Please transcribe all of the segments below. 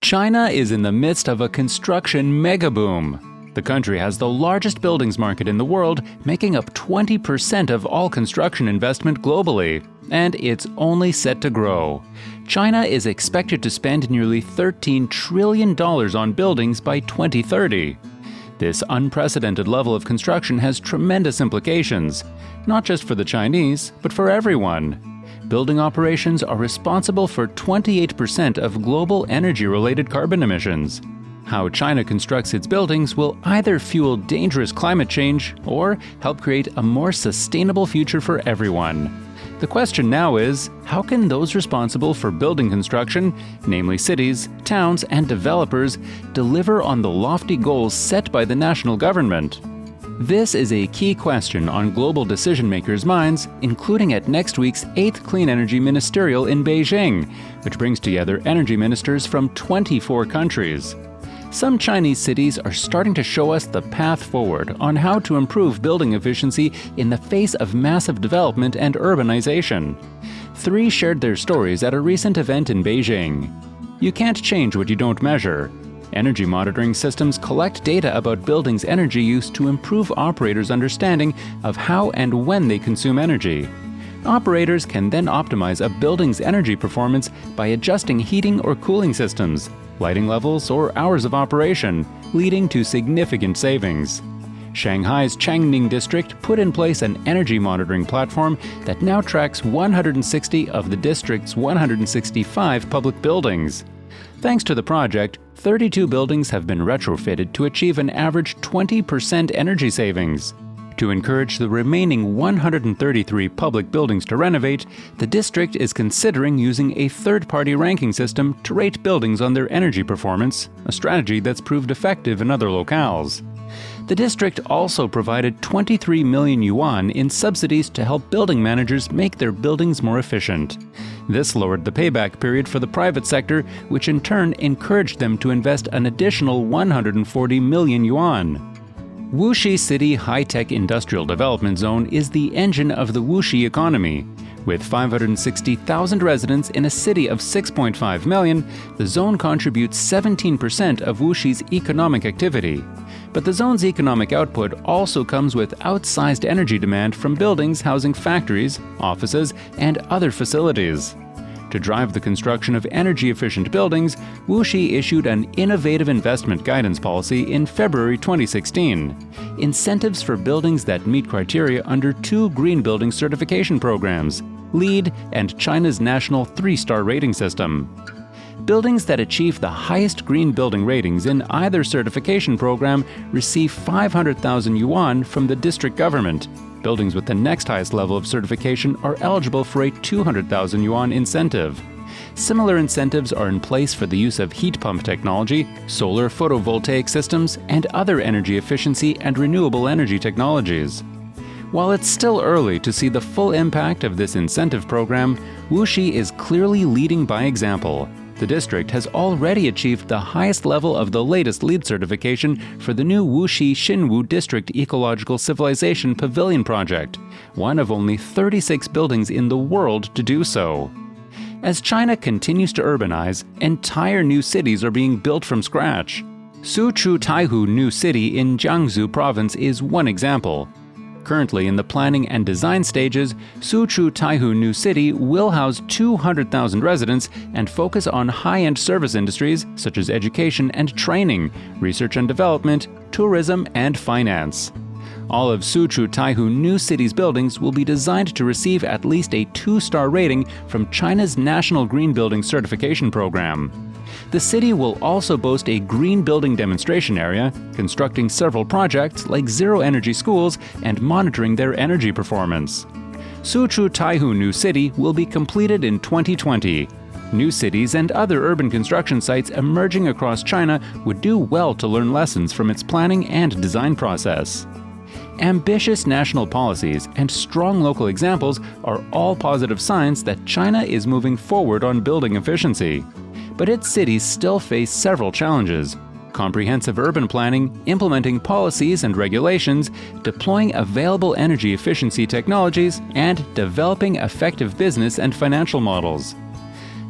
China is in the midst of a construction mega-boom. The country has the largest buildings market in the world, making up 20% of all construction investment globally, and it's only set to grow. China is expected to spend nearly $13 trillion on buildings by 2030. This unprecedented level of construction has tremendous implications, not just for the Chinese, but for everyone. Building operations are responsible for 28% of global energy-related carbon emissions. How China constructs its buildings will either fuel dangerous climate change or help create a more sustainable future for everyone. The question now is, how can those responsible for building construction, namely cities, towns, and developers, deliver on the lofty goals set by the national government? This is a key question on global decision-makers' minds, including at next week's 8th Clean Energy Ministerial in Beijing, which brings together energy ministers from 24 countries. Some Chinese cities are starting to show us the path forward on how to improve building efficiency in the face of massive development and urbanization. 3 shared their stories at a recent event in Beijing. You can't change what you don't measure. Energy monitoring systems collect data about buildings' energy use to improve operators' understanding of how and when they consume energy. Operators can then optimize a building's energy performance by adjusting heating or cooling systems, lighting levels, or hours of operation, leading to significant savings. Shanghai's Changning district put in place an energy monitoring platform that now tracks 160 of the district's 165 public buildings. Thanks to the project, 32 buildings have been retrofitted to achieve an average 20% energy savings. To encourage the remaining 133 public buildings to renovate, the district is considering using a third-party ranking system to rate buildings on their energy performance, a strategy that's proved effective in other locales. The district also provided 23 million yuan in subsidies to help building managers make their buildings more efficient. This lowered the payback period for the private sector, which in turn encouraged them to invest an additional 140 million yuan. Wuxi City High-Tech Industrial Development Zone is the engine of the Wuxi economy. With 560,000 residents in a city of 6.5 million, the zone contributes 17% of Wuxi's economic activity. But the zone's economic output also comes with outsized energy demand from buildings housing factories, offices, and other facilities. To drive the construction of energy-efficient buildings, Wuxi issued an innovative investment guidance policy in February 2016, incentives for buildings that meet criteria under 2 green building certification programs, LEED and China's national 3-star rating system. Buildings that achieve the highest green building ratings in either certification program receive 500,000 yuan from the district government. Buildings with the next highest level of certification are eligible for a 200,000 yuan incentive. Similar incentives are in place for the use of heat pump technology, solar photovoltaic systems, and other energy efficiency and renewable energy technologies. While it's still early to see the full impact of this incentive program, Wuxi is clearly leading by example. The district has already achieved the highest level of the latest LEED certification for the new Wuxi Xinwu District Ecological Civilization Pavilion project, one of only 36 buildings in the world to do so. As China continues to urbanize, entire new cities are being built from scratch. Suzhou Taihu New City in Jiangsu Province is one example. Currently in the planning and design stages, Suzhou Taihu New City will house 200,000 residents and focus on high-end service industries such as education and training, research and development, tourism, and finance. All of Suzhou Taihu New City's buildings will be designed to receive at least a 2-star rating from China's National Green Building Certification Program. The city will also boast a green building demonstration area, constructing several projects like zero-energy schools and monitoring their energy performance. Suzhou Taihu New City will be completed in 2020. New cities and other urban construction sites emerging across China would do well to learn lessons from its planning and design process. Ambitious national policies and strong local examples are all positive signs that China is moving forward on building efficiency. But its cities still face several challenges: comprehensive urban planning, implementing policies and regulations, deploying available energy efficiency technologies, and developing effective business and financial models.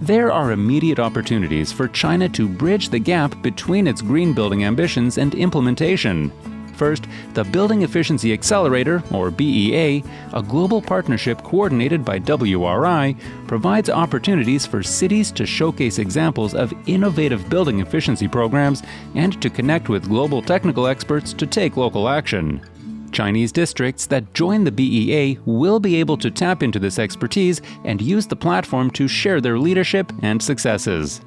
There are immediate opportunities for China to bridge the gap between its green building ambitions and implementation. First, the Building Efficiency Accelerator, or BEA, a global partnership coordinated by WRI, provides opportunities for cities to showcase examples of innovative building efficiency programs and to connect with global technical experts to take local action. Chinese districts that join the BEA will be able to tap into this expertise and use the platform to share their leadership and successes.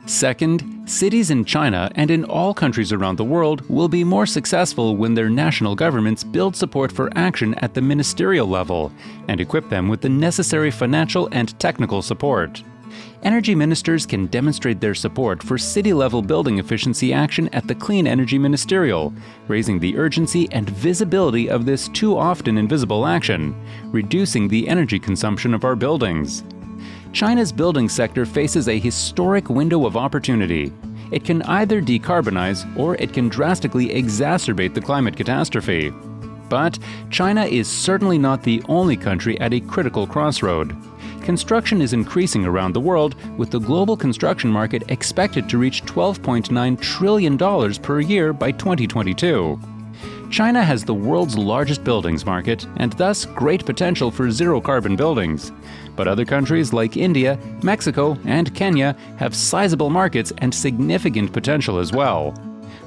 Second, cities in China and in all countries around the world will be more successful when their national governments build support for action at the ministerial level and equip them with the necessary financial and technical support. Energy ministers can demonstrate their support for city-level building efficiency action at the Clean Energy Ministerial, raising the urgency and visibility of this too often invisible action, reducing the energy consumption of our buildings. China's building sector faces a historic window of opportunity. It can either decarbonize or it can drastically exacerbate the climate catastrophe. But China is certainly not the only country at a critical crossroad. Construction is increasing around the world, with the global construction market expected to reach $12.9 trillion per year by 2022. China has the world's largest buildings market and thus great potential for zero-carbon buildings. But other countries like India, Mexico, and Kenya have sizable markets and significant potential as well.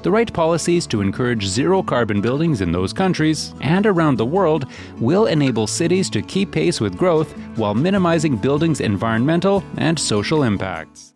The right policies to encourage zero-carbon buildings in those countries and around the world will enable cities to keep pace with growth while minimizing buildings' environmental and social impacts.